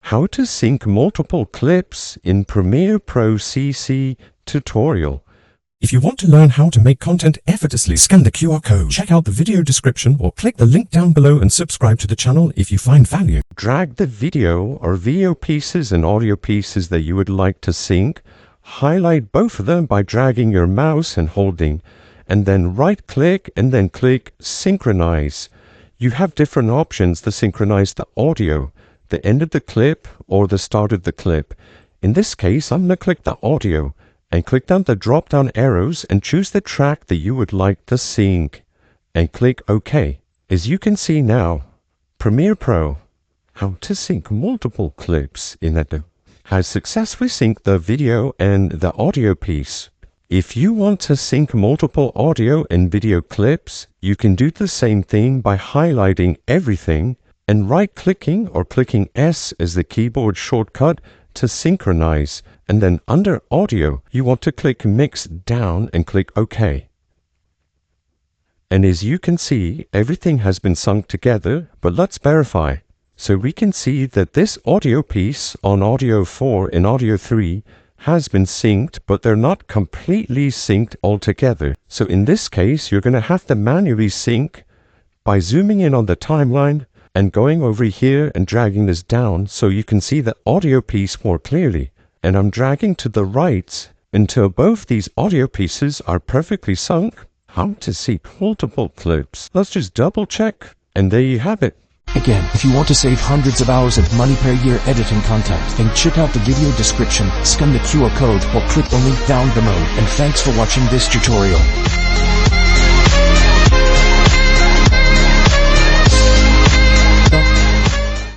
How to sync multiple clips in Premiere Pro CC tutorial. If you want to learn how to make content effortlessly, scan the QR code, check out the video description, or click the link down below and subscribe to the channel if you find value. Drag the video or video pieces and audio pieces that you would like to sync. Highlight both of them by dragging your mouse and holding, and then right click and then click synchronize. You have different options to synchronize the audio, the end of the clip or the start of the clip. In this case, I'm going to click the audio and click down the drop down arrows and choose the track that you would like to sync and click OK. As you can see now, Premiere Pro, how to sync multiple clips in that has successfully synced the video and the audio piece. If you want to sync multiple audio and video clips, you can do the same thing by highlighting everything and right-clicking or clicking S as the keyboard shortcut to synchronize. And then under audio, you want to click Mix down and click OK. And as you can see, everything has been sunk together, but let's verify. So we can see that this audio piece on audio 4 and audio 3 has been synced, but they're not completely synced altogether. So in this case, you're going to have to manually sync by zooming in on the timeline and going over here and dragging this down so you can see the audio piece more clearly. And I'm dragging to the right until both these audio pieces are perfectly sunk. How to sync multiple clips. Let's just double check, and there you have it. Again, if you want to save hundreds of hours of money per year editing content, then check out the video description, scan the QR code, or click the link down below. And thanks for watching this tutorial.